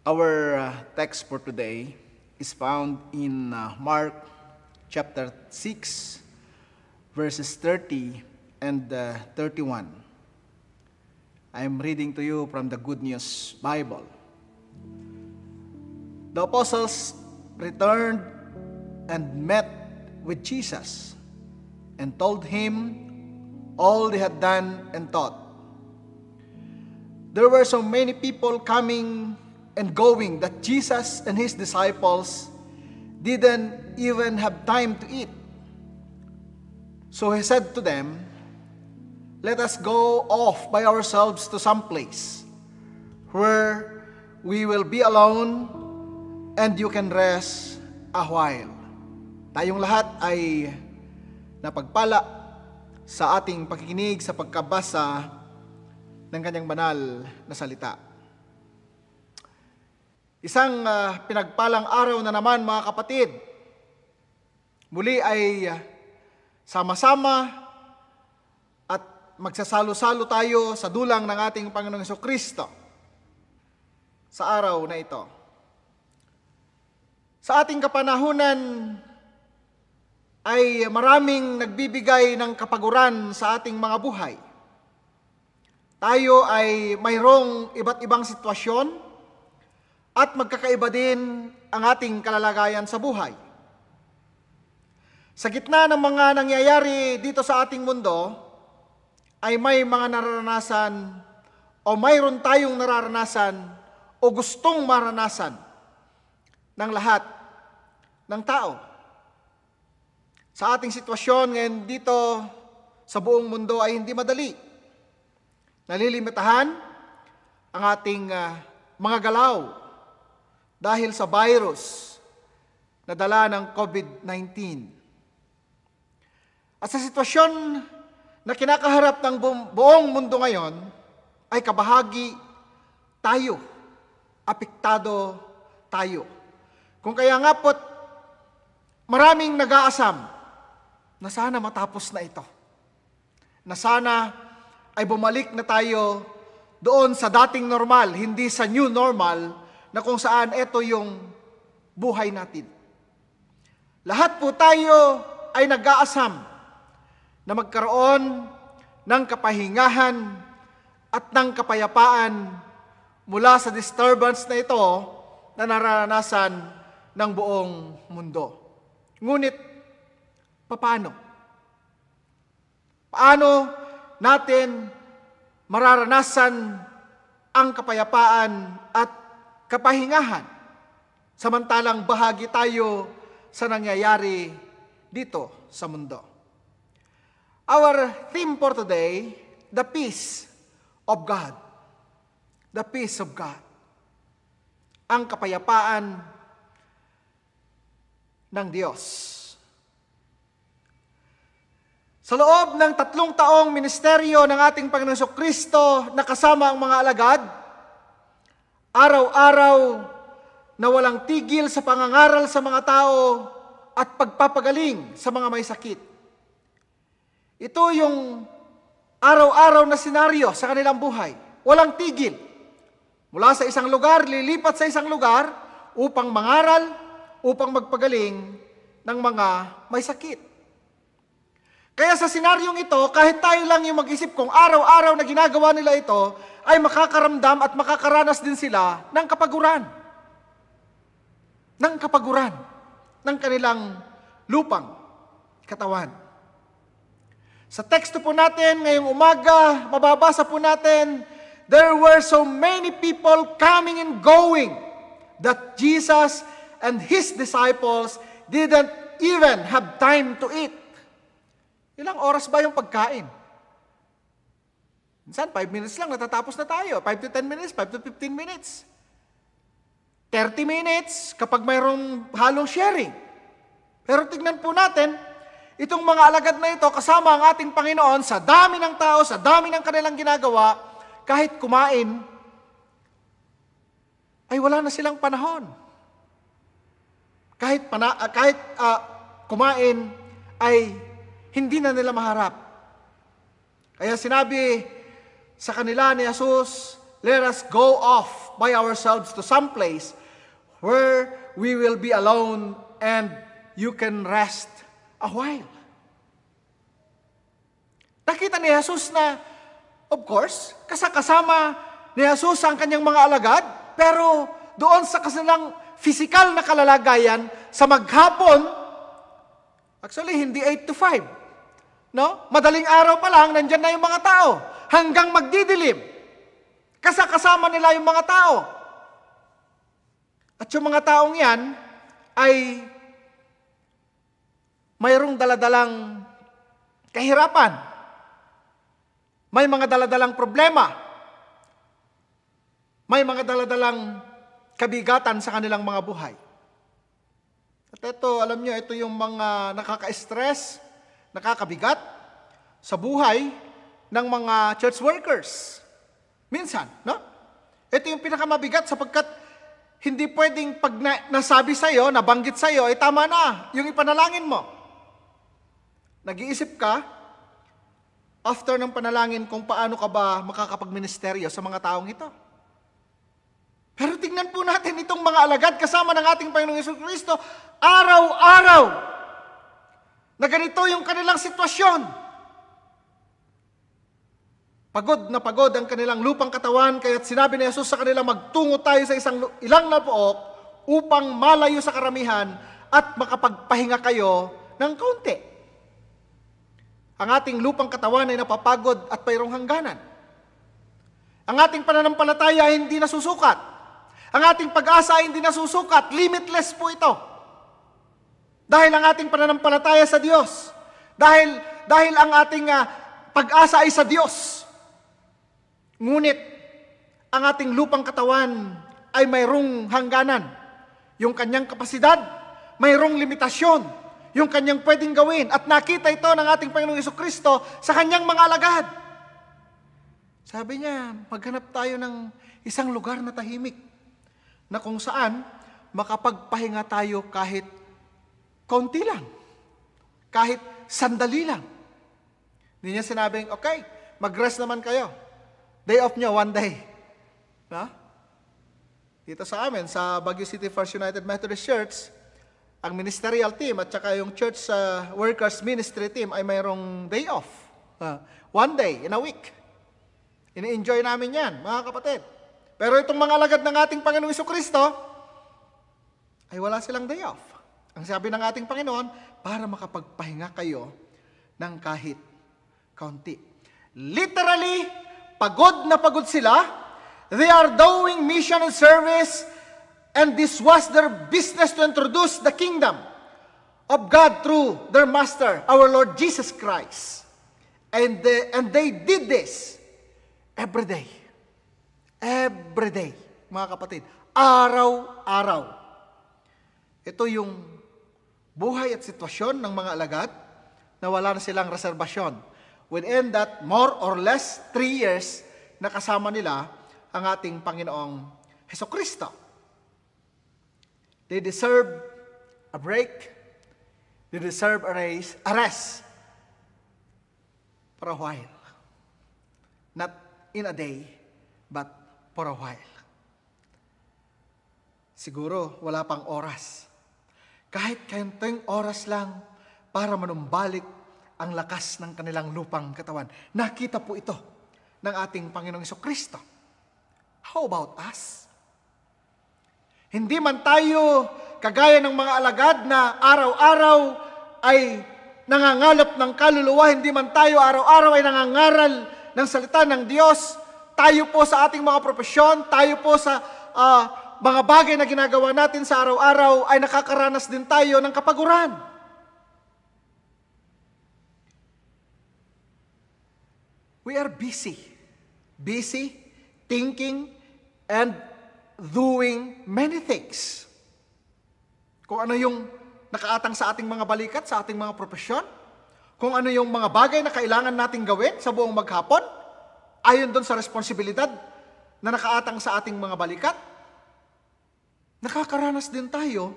Our text for today is found in Mark chapter 6, verses 30 and 31. I am reading to you from the Good News Bible. The apostles returned and met with Jesus and told him all they had done and taught. There were so many people coming and going that Jesus and his disciples didn't even have time to eat. So he said to them, "Let us go off by ourselves to some place where we will be alone and you can rest a while." Tayong lahat ay napagpala sa ating pakikinig sa pagkabasa ng kanyang banal na salita. Isang pinagpalang araw na naman, mga kapatid. Muli ay sama-sama at magsasalo-salo tayo sa dulang ng ating Panginoong Jesucristo sa araw na ito. Sa ating kapanahunan ay maraming nagbibigay ng kapaguran sa ating mga buhay. Tayo ay mayroong iba't ibang sitwasyon at magkakaiba din ang ating kalalagayan sa buhay. Sa gitna ng mga nangyayari dito sa ating mundo, ay may mga nararanasan o mayroon tayong nararanasan o gustong maranasan ng lahat ng tao. Sa ating sitwasyon ngayon dito sa buong mundo ay hindi madali. Nalilimitahan ang ating mga galaw dahil sa virus na dala ng COVID-19. At sa sitwasyon na kinakaharap ng buong mundo ngayon, ay kabahagi tayo, apektado tayo. Kung kaya nga po't maraming nag-aasam na sana matapos na ito. Na sana ay bumalik na tayo doon sa dating normal, hindi sa new normal, na kung saan ito yung buhay natin. Lahat po tayo ay nag-aasam na magkaroon ng kapahingahan at ng kapayapaan mula sa disturbance na ito na nararanasan ng buong mundo. Ngunit, paano? Paano natin mararanasan ang kapayapaan at kapahingahan, samantalang bahagi tayo sa nangyayari dito sa mundo? Our theme for today, the peace of God. The peace of God. Ang kapayapaan ng Diyos. Sa loob ng 3 taong ministeryo ng ating Panginoong Jesucristo na kasama ang mga alagad, araw-araw na walang tigil sa pangangaral sa mga tao at pagpapagaling sa mga may sakit. Ito yung araw-araw na senaryo sa kanilang buhay. Walang tigil. Mula sa isang lugar, lilipat sa isang lugar upang mangaral, upang magpagaling ng mga may sakit. Kaya sa senaryong ito, kahit tayo lang yung mag-isip kung araw-araw na ginagawa nila ito, ay makakaramdam at makakaranas din sila ng kapaguran. Ng kapaguran ng kanilang lupang katawan. Sa teksto po natin ngayong umaga, mababasa po natin, there were so many people coming and going that Jesus and his disciples didn't even have time to eat. Ilang oras ba yung pagkain? Minsan, 5 minutes lang, natatapos na tayo. 5 to 10 minutes, 5 to 15 minutes. 30 minutes kapag mayroong halong sharing. Pero tignan po natin, itong mga alagad na ito, kasama ang ating Panginoon, sa dami ng tao, sa dami ng kanilang ginagawa, kahit kumain, ay wala na silang panahon. Kahit kumain, ay hindi na nila maharap. Kaya sinabi sa kanila ni Jesus, let us go off by ourselves to some place where we will be alone and you can rest a while. Nakita ni Jesus na, of course, kasama ni Jesus ang kanyang mga alagad, pero doon sa kanilang physical na kalalagayan, sa maghapon, actually, hindi 8 to 5. No? Madaling araw pa lang, nandyan na yung mga tao. Hanggang magdidilim. Kasama nila yung mga tao. At yung mga taong yan, ay mayroong daladalang kahirapan. May mga daladalang problema. May mga daladalang kabigatan sa kanilang mga buhay. At ito, alam nyo, ito yung mga nakaka-stress, nakakabigat sa buhay ng mga church workers. Minsan, no? Ito yung pinakamabigat sapagkat hindi pwedeng pag nasabi sa'yo, nabanggit sa'yo, ay tama na, yung ipanalangin mo. Nag-iisip ka, after ng panalangin, kung paano ka ba makakapagministeryo sa mga taong ito. Pero tingnan po natin itong mga alagad kasama ng ating Panginoong Jesucristo, araw-araw, na ganito yung kanilang sitwasyon. Pagod na pagod ang kanilang lupang katawan, kaya't sinabi ni Jesus sa kanila, magtungo tayo sa ilang na pook upang malayo sa karamihan at makapagpahinga kayo ng kaunti. Ang ating lupang katawan ay napapagod at mayroong hangganan. Ang ating pananampalataya ay hindi nasusukat. Ang ating pag-asa ay hindi nasusukat. Limitless po ito. Dahil ang ating pananampalataya sa Diyos. Dahil ang ating pag-asa ay sa Diyos. Ngunit, ang ating lupang katawan ay mayroong hangganan. Yung kanyang kapasidad, mayroong limitasyon. Yung kanyang pwedeng gawin. At nakita ito ng ating Panginoong Jesucristo sa kanyang mga alagad. Sabi niya, maghanap tayo ng isang lugar na tahimik. Na kung saan makapagpahinga tayo kahit kaunti lang. Kahit sandali lang. Hindi niya sinabing, okay, mag-rest naman kayo. Day off nyo, one day. No? Dito sa amin, sa Baguio City First United Methodist Church, ang ministerial team at saka yung church workers ministry team ay mayroong day off. One day in a week. Ini-enjoy namin yan, mga kapatid. Pero itong mga alagad ng ating Panginoong Jesucristo, ay wala silang day off. Ang sabi ng ating Panginoon, para makapagpahinga kayo ng kahit kaunti. Literally, pagod na pagod sila. They are doing mission and service, and this was their business to introduce the kingdom of God through their Master, our Lord Jesus Christ. And they did this every day. Every day, mga kapatid. Araw-araw. Ito yung buhay at sitwasyon ng mga alagad na wala na silang reserbasyon. Within that, more or less, 3 years, nakasama nila ang ating Panginoong Jesucristo. They deserve a break. They deserve a rest for a while. Not in a day, but for a while. Siguro wala pang oras. Kahit kaunting oras lang para manumbalik ang lakas ng kanilang lupang katawan. Nakita po ito ng ating Panginoong Jesucristo. How about us? Hindi man tayo kagaya ng mga alagad na araw-araw ay nangangalap ng kaluluwa, hindi man tayo araw-araw ay nangangaral ng salita ng Diyos. Tayo po sa ating mga propesyon, tayo po sa mga bagay na ginagawa natin sa araw-araw ay nakakaranas din tayo ng kapaguran. We are busy thinking and doing many things. Kung ano yung nakaatang sa ating mga balikat, sa ating mga propesyon, kung ano yung mga bagay na kailangan nating gawin sa buong maghapon, ayon doon sa responsibilidad na nakaatang sa ating mga balikat, nakakaranas din tayo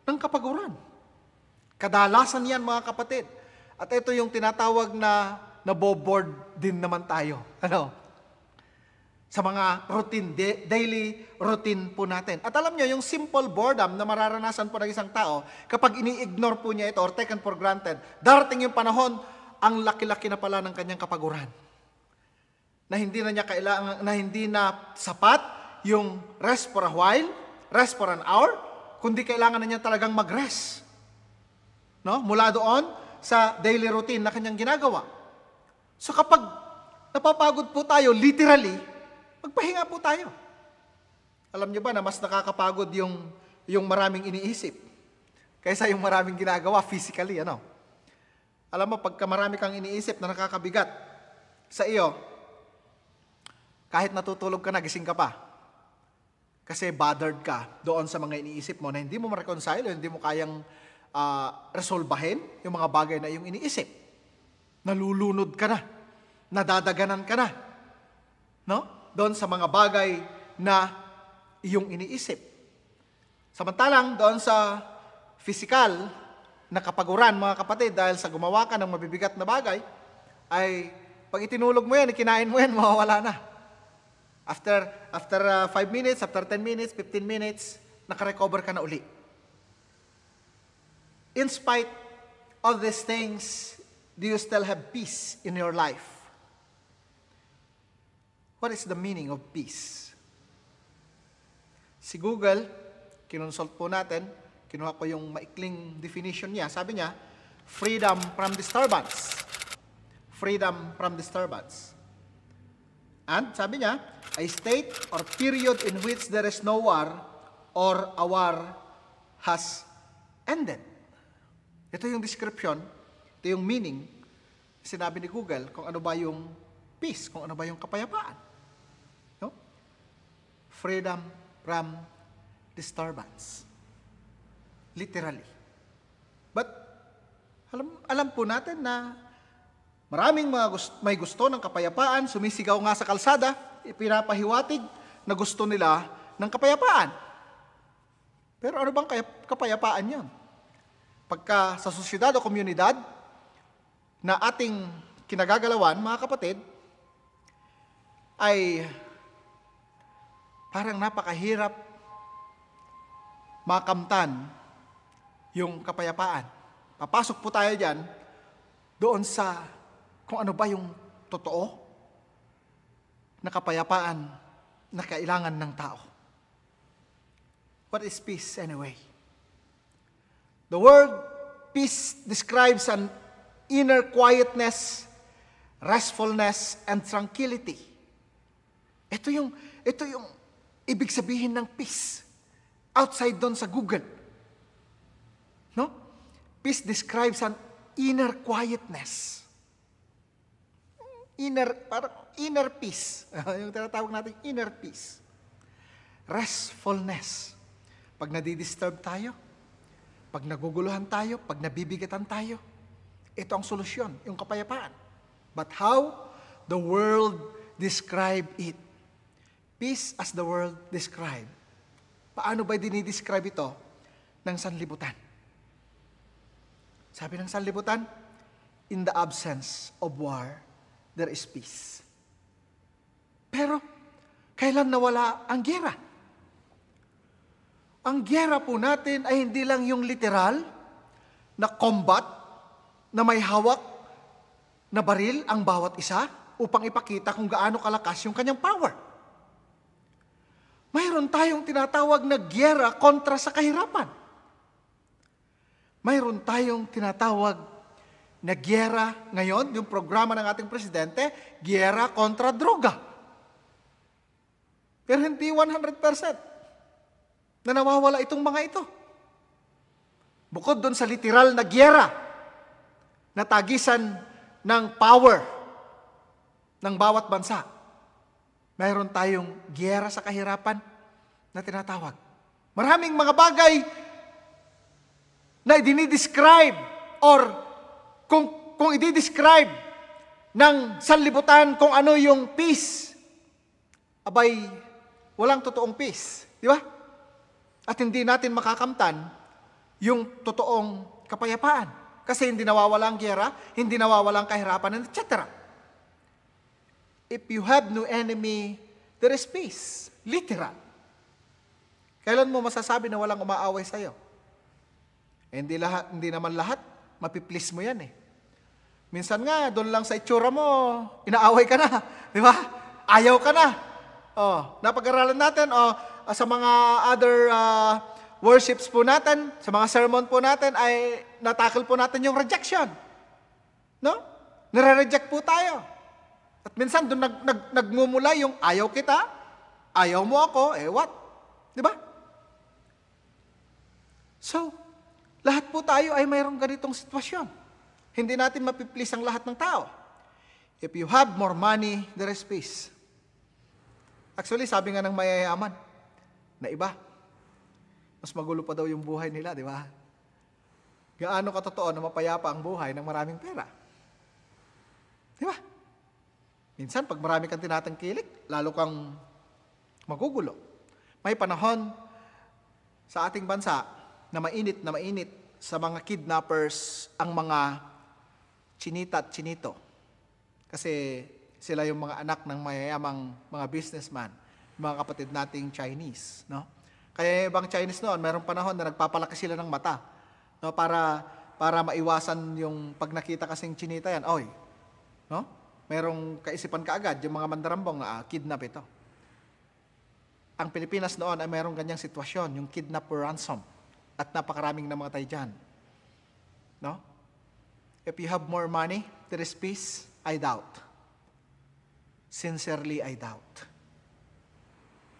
ng kapaguran. Kadalasan yan, mga kapatid. At ito yung tinatawag na naboboard din naman tayo. Ano? sa mga daily routine po natin. At alam nyo, yung simple boredom na mararanasan po ng isang tao, kapag ini-ignore po niya ito or taken for granted, darating yung panahon, ang laki-laki na pala ng kanyang kapaguran. Na hindi na niya kailangan, na hindi na sapat yung rest for a while, rest for an hour, kundi kailangan na niya talagang mag-rest. No? Mula doon sa daily routine na kanyang ginagawa. So kapag napapagod po tayo, literally, magpahinga po tayo. Alam niyo ba na mas nakakapagod yung maraming iniisip kaysa yung maraming ginagawa physically, ano? Alam mo, pagka marami kang iniisip na nakakabigat sa iyo, kahit natutulog ka na, gising ka pa. Kasi bothered ka doon sa mga iniisip mo na hindi mo ma-reconcile, hindi mo kayang resolbahin yung mga bagay na yung iniisip. Nalulunod ka na. Nadadaganan ka na. No? Doon sa mga bagay na iyong iniisip. Samantalang doon sa physical na kapaguran, mga kapatid, dahil sa gumawa ka ng mabibigat na bagay, ay pag itinulog mo yan, ikinain mo yan, mawawala na. After 5 minutes, after 10 minutes, 15 minutes, nakarecover ka na uli. In spite of these things, do you still have peace in your life? What is the meaning of peace? Si Google, kinonsult po natin, kinuha ko yung maikling definition niya. Sabi niya, freedom from disturbance. Freedom from disturbance. And sabi niya, a state or period in which there is no war or a war has ended. Ito yung description, ito yung meaning, sinabi ni Google kung ano ba yung peace, kung ano ba yung kapayapaan. No? Freedom from disturbance. Literally. But, alam po natin na maraming may gusto ng kapayapaan, sumisigaw nga sa kalsada, ipinapahiwatig na gusto nila ng kapayapaan. Pero ano bang kapayapaan yan? Pagka sa sosyedad o komunidad na ating kinagagalawan, mga kapatid, ay parang napakahirap makamtan yung kapayapaan. Papasok po tayo dyan doon sa kung ano ba yung totoo na kapayapaan na kailangan ng tao. What is peace anyway? The word peace describes an inner quietness, restfulness, and tranquility. Ito yung ibig sabihin ng peace. Outside doon sa Google. No? Peace describes an inner quietness. Inner peace. Yung tinatawag natin inner peace. Restfulness. Pag nadidisturb tayo, pag naguguluhan tayo, pag nabibigatan tayo, ito ang solusyon, yung kapayapaan. But how the world describe it? Peace as the world describe. Paano ba dinidescribe ito ng sanlibutan? Sabi ng sanlibutan, in the absence of war, there is peace. Pero, kailan nawala ang giyera? Ang giyera po natin ay hindi lang yung literal na combat na may hawak na baril ang bawat isa upang ipakita kung gaano kalakas yung kanyang power. Mayroon tayong tinatawag na giyera kontra sa kahirapan. Mayroon tayong tinatawag na giyera ngayon, yung programa ng ating presidente, giyera kontra droga. Pero hindi 100% na nawawala itong mga ito. Bukod doon sa literal na giyera, na tagisan ng power ng bawat bansa, mayroon tayong giyera sa kahirapan na tinatawag. Maraming mga bagay na dinidescribe or kung i-describe ng sanlibutan kung ano yung peace, abay, walang totoong peace. Di ba? At hindi natin makakamtan yung totoong kapayapaan. Kasi hindi nawawala ang giyera, hindi nawawala ang kahirapan, etc. If you have no enemy, there is peace. Literal. Kailan mo masasabi na walang umaaway sa'yo? Hindi naman lahat, mapiplease mo yan eh. Minsan nga, doon lang sa itsura mo, inaaway ka na. Di ba? Ayaw ka na. Napag-aralan natin, sa mga other worships po natin, sa mga sermon po natin, ay natakil po natin yung rejection. No? Nire-reject po tayo. At minsan, doon nagmumula yung ayaw kita, ayaw mo ako, what? Di ba? So, lahat po tayo ay mayroong ganitong sitwasyon. Hindi natin mapiplease ang lahat ng tao. If you have more money, there is peace. Actually, sabi nga ng mayayaman, na iba, mas magulo pa daw yung buhay nila, di ba? Gaano katotoo na mapayapa ang buhay ng maraming pera? Di ba? Minsan, pag marami kang tinatangkilik, lalo kang magugulo. May panahon sa ating bansa na mainit sa mga kidnappers ang mga chinita at chinito. Kasi sila yung mga anak ng mayayamang mga businessman, mga kapatid nating Chinese. No? Kaya ibang Chinese noon, mayroong panahon na nagpapalaki sila ng mata, no? para maiwasan yung pag nakita kasing chinita yan, no? Mayroong kaisipan kaagad yung mga mandarambong na kidnap ito. Ang Pilipinas noon ay mayroong ganyang sitwasyon, yung kidnap or ransom. At napakaraming namatay dyan. No? If you have more money, there is peace, I doubt. Sincerely, I doubt.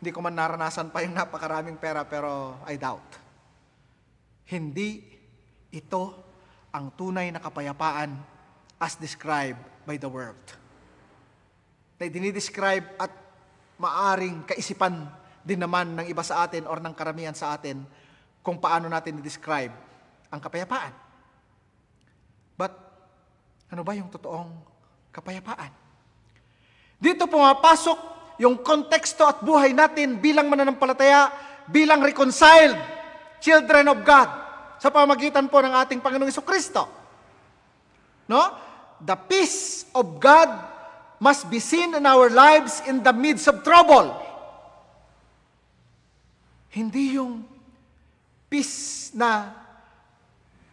Hindi ko man naranasan pa yung napakaraming pera, pero I doubt. Hindi ito ang tunay na kapayapaan as described by the world. Na dinidescribe at maaring kaisipan din naman ng iba sa atin or ng karamihan sa atin kung paano natin i-describe ang kapayapaan. But, ano ba yung totoong kapayapaan? Dito pumapasok yung konteksto at buhay natin bilang mananampalataya, bilang reconciled children of God sa pamamagitan po ng ating Panginoong Jesucristo. No? The peace of God must be seen in our lives in the midst of trouble. Hindi yung peace na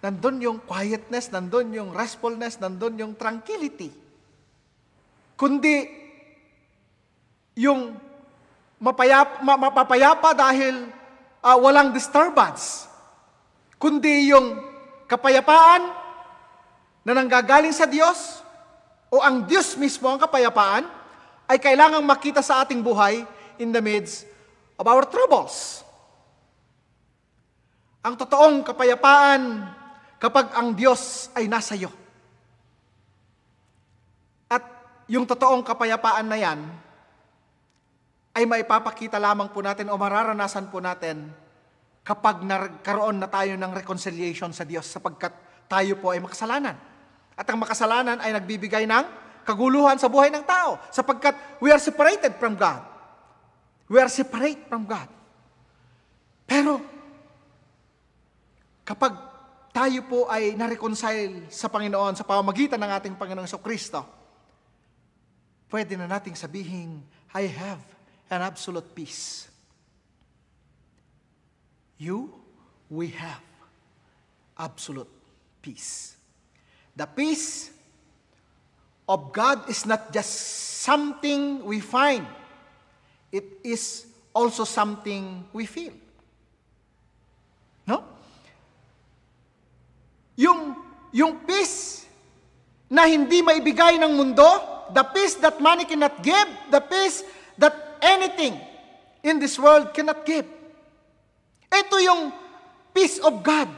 nandun yung quietness, nandun yung restfulness, nandun yung tranquility. Kundi yung mapapayapa dahil walang disturbance. Kundi yung kapayapaan na nanggagaling sa Diyos o ang Diyos mismo ang kapayapaan ay kailangang makita sa ating buhay in the midst of our troubles. Ang totoong kapayapaan kapag ang Diyos ay nasa iyo. At yung totoong kapayapaan na yan ay maipapakita lamang po natin o mararanasan po natin kapag nagkaroon na tayo ng reconciliation sa Diyos sapagkat tayo po ay makasalanan. At ang makasalanan ay nagbibigay ng kaguluhan sa buhay ng tao sapagkat we are separated from God. We are separate from God. Pero kapag tayo po ay na-reconcile sa Panginoon sa pamamagitan ng ating Panginoong Jesucristo, pwede na nating sabihin, I have an absolute peace. We have absolute peace. The peace of God is not just something we find. It is also something we feel. No? Yung peace na hindi maibigay ng mundo, the peace that money cannot give, the peace that anything in this world cannot give. Ito yung peace of God.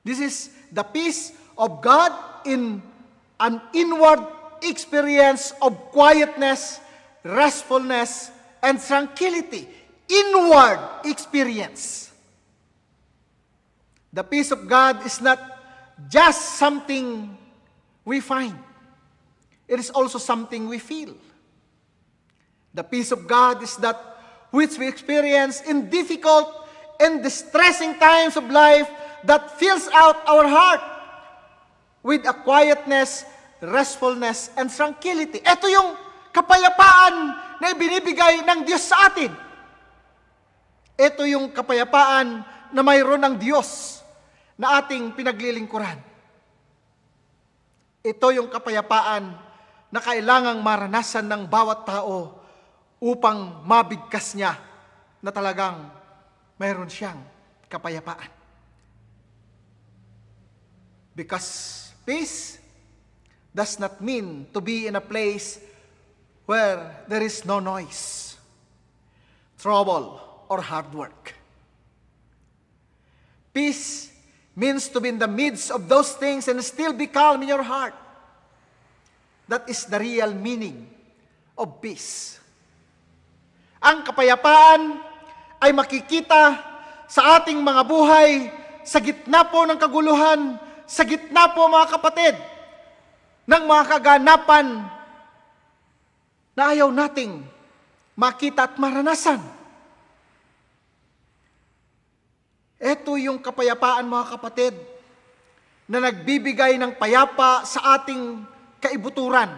This is the peace of God in an inward experience of quietness, restfulness, and tranquility. Inward experience. The peace of God is not just something we find. It is also something we feel. The peace of God is that which we experience in difficult and distressing times of life that fills out our heart with a quietness, restfulness, and tranquility. Ito yung kapayapaan na ibinibigay ng Diyos sa atin. Ito yung kapayapaan na mayroon ng Diyos na ating pinaglilingkuran. Ito yung kapayapaan na kailangang maranasan ng bawat tao upang mabigkas niya na talagang mayroon siyang kapayapaan. Because peace does not mean to be in a place where there is no noise, trouble, or hard work. Peace means to be in the midst of those things and still be calm in your heart. That is the real meaning of peace. Ang kapayapaan ay makikita sa ating mga buhay sa gitna po ng kaguluhan, sa gitna po mga kapatid, ng mga kaganapan na ayaw nating makita at maranasan. Ito yung kapayapaan mga kapatid na nagbibigay ng payapa sa ating kaibuturan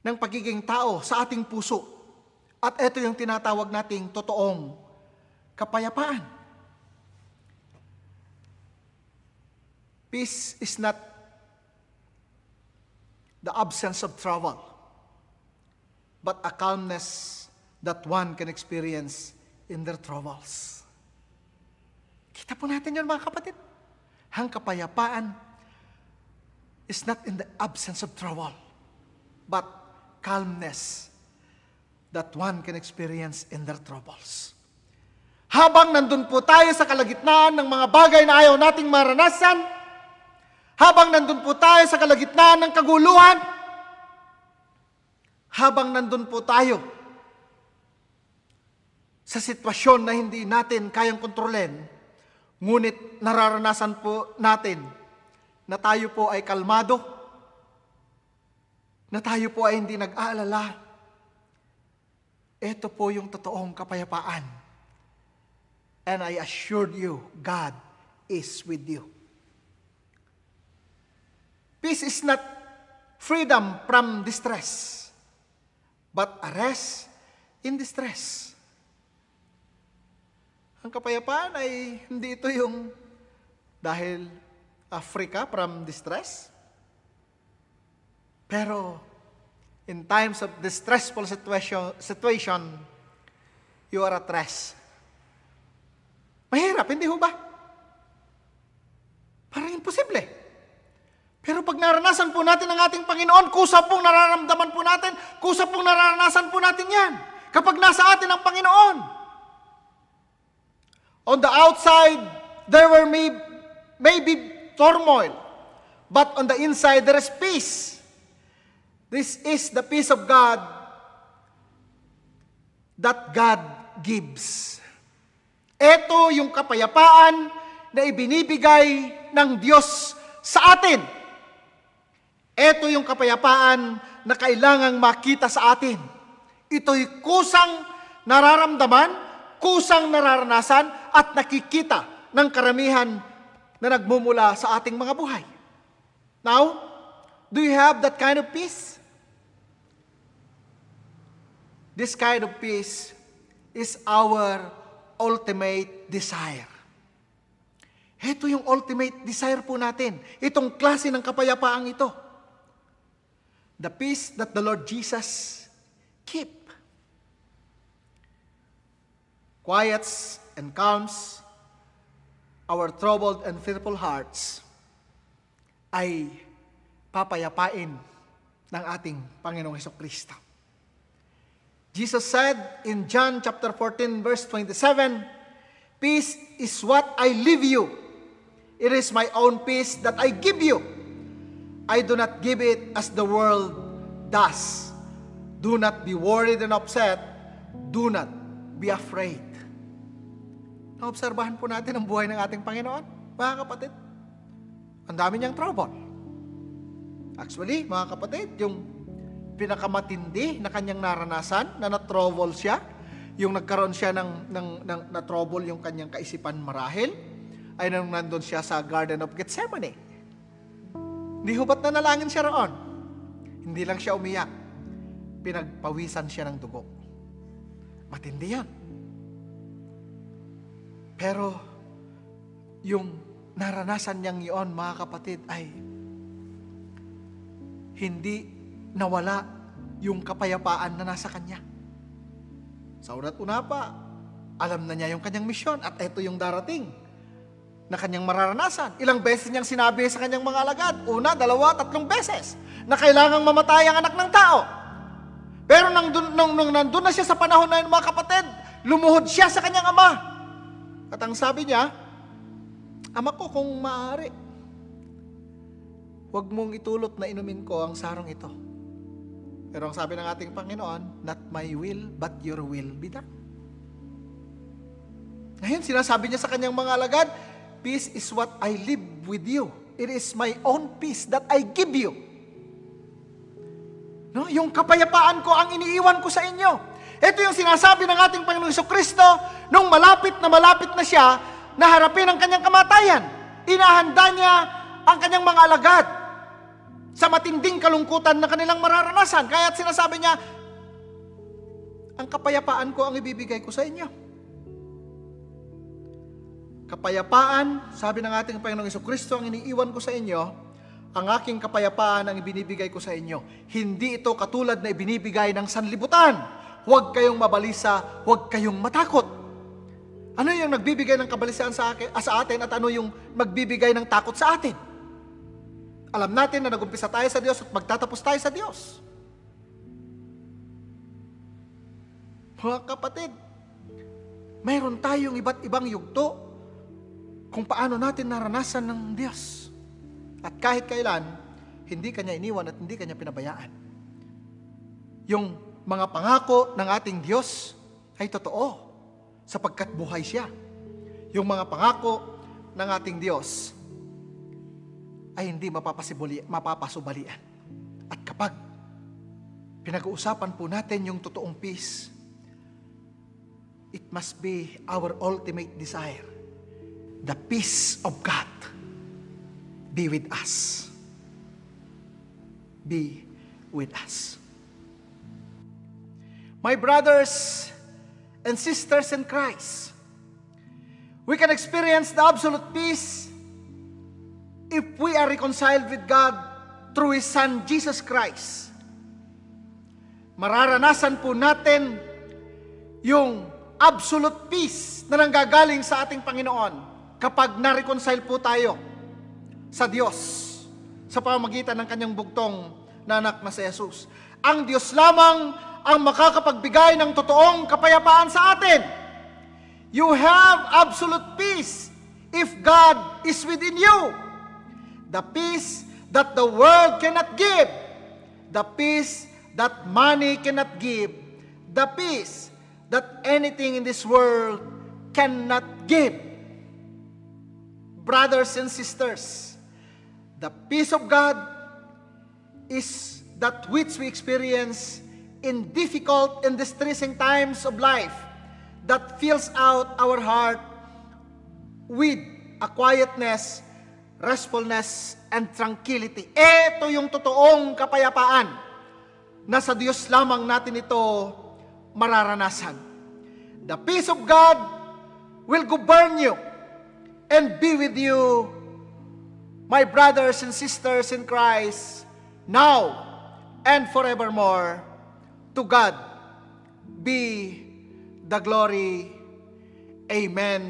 ng pagiging tao sa ating puso. At ito yung tinatawag nating totoong kapayapaan. Peace is not the absence of trouble, but a calmness that one can experience in their troubles. Kita po natin yun mga kapatid. Ang kapayapaan is not in the absence of trouble, but calmness that one can experience in their troubles. Habang nandun po tayo sa kalagitnaan ng mga bagay na ayaw nating maranasan, habang nandun po tayo sa kalagitnaan ng kaguluhan, habang nandun po tayo sa sitwasyon na hindi natin kayang kontrolin, ngunit nararanasan po natin na tayo po ay kalmado, na tayo po ay hindi nag-aalala. Ito po yung totoong kapayapaan. And I assure you, God is with you. Peace is not freedom from distress, but a rest in distress. Ang kapayapaan ay hindi ito yung dahil free ka from distress. Pero in times of distressful situation, you are at rest. Mahirap, hindi ho ba? Parang imposible. Pero pag naranasan po natin ang ating Panginoon, kusa pong nararamdaman po natin, kusa pong naranasan po natin yan. Kapag nasa atin ang Panginoon. On the outside, there were maybe turmoil. But on the inside, there is peace. This is the peace of God that God gives. Ito yung kapayapaan na ibinibigay ng Diyos sa atin. Ito yung kapayapaan na kailangang makita sa atin. Ito'y kusang nararamdaman, kusang nararanasan, at nakikita ng karamihan na nagmumula sa ating mga buhay. Now, do you have that kind of peace? This kind of peace is our ultimate desire. Ito yung ultimate desire po natin. Itong klase ng kapayapaang ito. The peace that the Lord Jesus keep. Quiets and calms our troubled and fearful hearts ay papayapain ng ating Panginoong Hesukristo. Jesus said in John chapter 14 verse 27, "Peace is what I leave you. It is my own peace that I give you. I do not give it as the world does. Do not be worried and upset. Do not be afraid." Naobserbahan po natin ang buhay ng ating Panginoon, mga kapatid. Ang dami niyang trouble. Actually, mga kapatid, yung pinakamatindi na kanyang naranasan, na na-trouble siya, yung nagkaroon siya ng na-trouble yung kanyang kaisipan marahil, ay nang nandun siya sa Garden of Gethsemane. Hindi ho ba't nanalangin siya roon? Hindi lang siya umiyak. pinagpawisan siya ng dugo. Matindi yan. Pero, yung naranasan niyang iyon, mga kapatid, ay hindi nawala yung kapayapaan na nasa kanya. Sa una't una pa, alam na niya yung kanyang misyon at ito yung darating na kanyang mararanasan. Ilang beses niyang sinabi sa kanyang mga alagad, 1, 2, 3 beses, na kailangang mamatay ang anak ng tao. Pero nung nandun na siya sa panahon na yun, mga kapatid, lumuhod siya sa kanyang ama. At ang sabi niya, Ama ko, kung maaari, huwag mong itulot na inumin ko ang sarong ito. Pero ang sabi ng ating Panginoon, not my will, but your will be done. Ngayon, sinasabi niya sa kanyang mga alagad, peace is what I live with you. It is my own peace that I give you. No? Yung kapayapaan ko ang iniiwan ko sa inyo. Ito yung sinasabi ng ating Panginoong Jesucristo nung malapit na siya na harapin ang kanyang kamatayan. Inahanda niya ang kanyang mga alagad sa matinding kalungkutan na kanilang mararanasan. Kaya't sinasabi niya, ang kapayapaan ko ang ibibigay ko sa inyo. Kapayapaan, sabi ng ating Panginoong Jesucristo, ang iniiwan ko sa inyo, ang aking kapayapaan ang ibinibigay ko sa inyo. Hindi ito katulad na ibinibigay ng sanlibutan. Huwag kayong mabalisa, huwag kayong matakot. Ano yung nagbibigay ng kabalisan sa atin at ano yung magbibigay ng takot sa atin? Alam natin na nagumpisa tayo sa Diyos at magtatapos tayo sa Diyos. Mga kapatid, mayroon tayong iba't ibang yugto kung paano natin naranasan ng Diyos. At kahit kailan, hindi Kanya iniwan at hindi Kanya pinabayaan. Yung mga pangako ng ating Diyos ay totoo sapagkat buhay siya. Yung mga pangako ng ating Diyos ay hindi mapapasubalian. At kapag pinag-uusapan po natin yung totoong peace, it must be our ultimate desire. The peace of God be with us. Be with us. My brothers and sisters in Christ, we can experience the absolute peace if we are reconciled with God through His Son, Jesus Christ. Mararanasan po natin yung absolute peace na nanggagaling sa ating Panginoon kapag na-reconcile po tayo sa Diyos sa pamamagitan ng Kanyang bugtong na anak na si Jesus. Ang Diyos lamang ang makakapagbigay ng totoong kapayapaan sa atin. You have absolute peace if God is within you. The peace that the world cannot give. The peace that money cannot give. The peace that anything in this world cannot give. Brothers and sisters, the peace of God is that which we experience in difficult and distressing times of life that fills out our heart with a quietness, restfulness, and tranquility. Ito yung totoong kapayapaan na sa Diyos lamang natin ito mararanasan. The peace of God will govern you and be with you, my brothers and sisters in Christ, now and forevermore. To God be the glory. Amen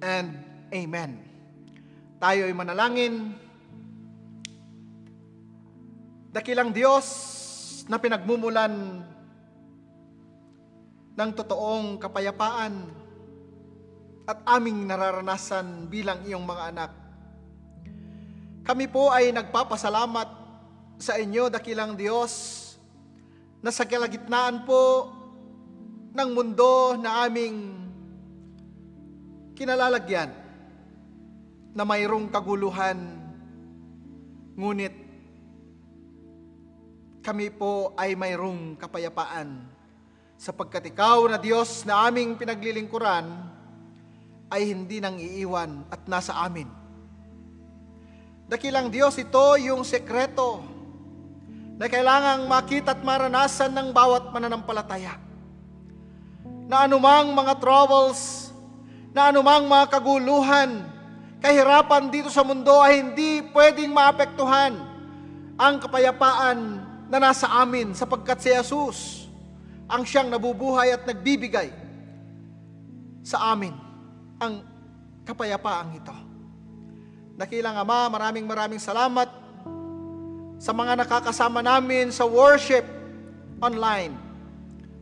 and amen. Tayo ay manalangin. Dakilang Diyos na pinagmumulan ng totoong kapayapaan at aming nararanasan bilang iyong mga anak. Kami po ay nagpapasalamat sa inyo, dakilang Diyos, na sa kalagitnaan po ng mundo na aming kinalalagyan, na mayroong kaguluhan, ngunit kami po ay mayroong kapayapaan, sapagkat ikaw na Diyos na aming pinaglilingkuran ay hindi nang iiwan at nasa amin. Dakilang Diyos, ito yung sekreto na kailangang makita at maranasan ng bawat mananampalataya. Na anumang mga troubles, na anumang mga kaguluhan, kahirapan dito sa mundo ay hindi pwedeng maapektuhan ang kapayapaan na nasa amin sapagkat si Jesus ang siyang nabubuhay at nagbibigay sa amin ang kapayapaang ito. Dakilang Ama, maraming salamat sa mga nakakasama namin sa worship online.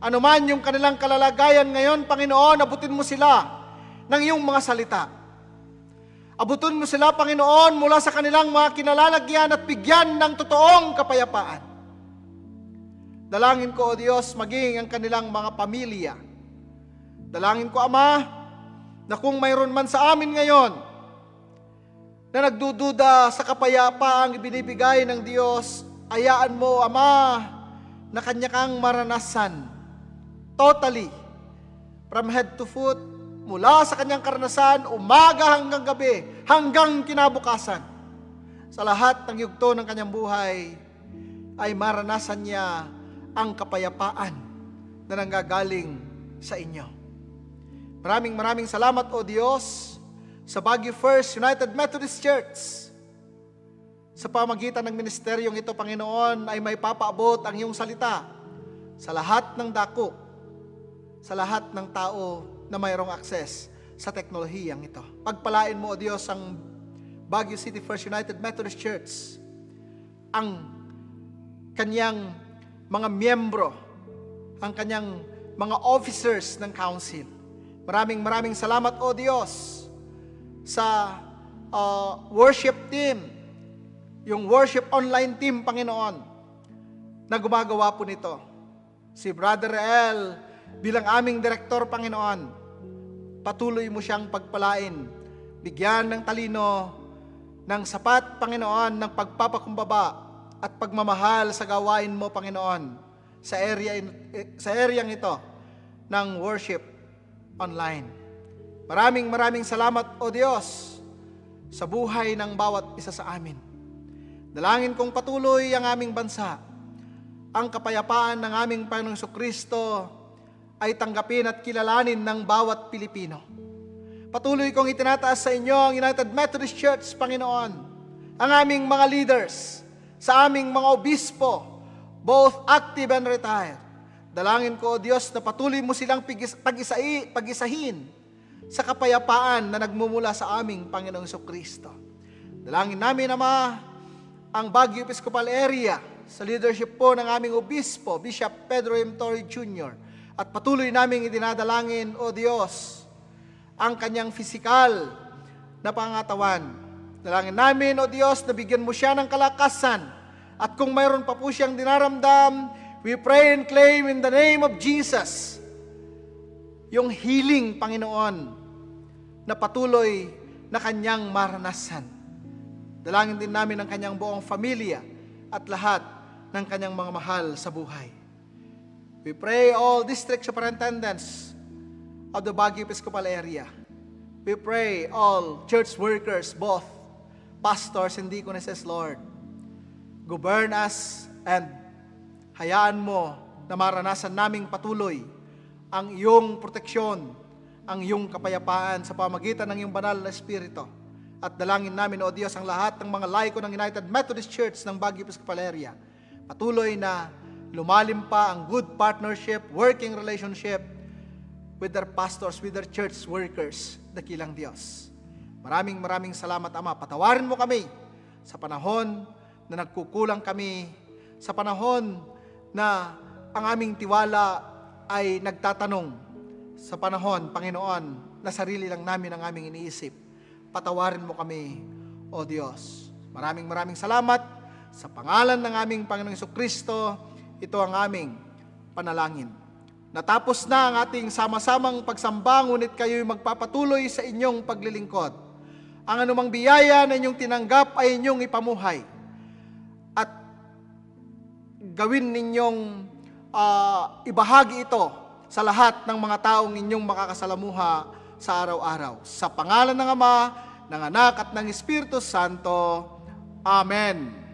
Ano man yung kanilang kalalagayan ngayon, Panginoon, abutin mo sila ng iyong mga salita. Abutin mo sila, Panginoon, mula sa kanilang mga kinalalagyan at bigyan ng totoong kapayapaan. Dalangin ko, O Diyos, maging ang kanilang mga pamilya. Dalangin ko, Ama, na kung mayroon man sa amin ngayon na nagdududa sa kapayapaang ibinibigay ng Diyos, hayaan mo, Ama, na kanya kang maranasan totally, from head to foot, mula sa kanyang karanasan, umaga hanggang gabi, hanggang kinabukasan. Sa lahat ng yugto ng kanyang buhay, ay maranasan niya ang kapayapaan na nanggagaling sa inyo. Maraming salamat, O Diyos, sa Baguio First United Methodist Church. Sa pamagitan ng ministeryong ito, Panginoon, ay may papaabot ang iyong salita sa lahat ng dako, sa lahat ng tao na mayroong access sa teknolohiyang ito. Pagpalain mo, O Diyos, ang Baguio City First United Methodist Church, ang kanyang mga miyembro, ang kanyang mga officers ng council. Maraming salamat, O Diyos, sa worship team, yung worship online team, Panginoon, na gumagawa po nito. Si Brother El, bilang aming direktor, Panginoon, patuloy mo siyang pagpalain, bigyan ng talino, ng sapat, Panginoon, ng pagpapakumbaba at pagmamahal sa gawain mo, Panginoon, sa areang ito ng worship online. Maraming salamat, O Diyos, sa buhay ng bawat isa sa amin. Dalangin kong patuloy ang aming bansa, ang kapayapaan ng aming Panginoong Jesucristo ay tanggapin at kilalanin ng bawat Pilipino. Patuloy kong itinataas sa inyo ang United Methodist Church, Panginoon, ang aming mga leaders, sa aming mga obispo, both active and retired. Dalangin ko, O Diyos, na patuloy mo silang pag-isahin sa kapayapaan na nagmumula sa aming Panginoong Jesucristo. Dalangin namin, Ama, ang Baguio Episcopal Area sa leadership po ng aming obispo, Bishop Pedro M. Torre Jr., at patuloy naming idinadalangin, O Diyos, ang kanyang pisikal na pangatawan. Dalangin namin, O Diyos, na bigyan mo siya ng kalakasan. At kung mayroon pa po siyang dinaramdam, we pray and claim in the name of Jesus, yung healing, Panginoon, na patuloy na kanyang maranasan. Dalangin din namin ang kanyang buong pamilya at lahat ng kanyang mga mahal sa buhay. We pray all district superintendents of the Baguio Episcopal area. We pray all church workers, both pastors and deaconesses, Lord. Govern us and hayaan mo na maranasan naming patuloy ang iyong proteksyon, ang iyong kapayapaan sa pamagitan ng iyong banal na Espiritu. At dalangin namin, O Diyos, ang lahat ng mga laiko ng United Methodist Church ng Baguio Episcopal area. Patuloy na lumalim pa ang good partnership, working relationship with their pastors, with their church workers, dakilang Diyos. Maraming salamat, Ama. Patawarin mo kami sa panahon na nagkukulang kami, sa panahon na ang aming tiwala ay nagtatanong, sa panahon, Panginoon, na sarili lang namin ang aming iniisip. Patawarin mo kami, O Diyos. Maraming salamat sa pangalan ng aming Panginoong Jesucristo. Ito ang aming panalangin. Natapos na ang ating sama-samang pagsamba, ngunit kayo'y magpapatuloy sa inyong paglilingkod. Ang anumang biyaya na inyong tinanggap ay inyong ipamuhay. At gawin ninyong ibahagi ito sa lahat ng mga taong inyong makakasalamuha sa araw-araw. Sa pangalan ng Ama, ng Anak at ng Espiritu Santo. Amen.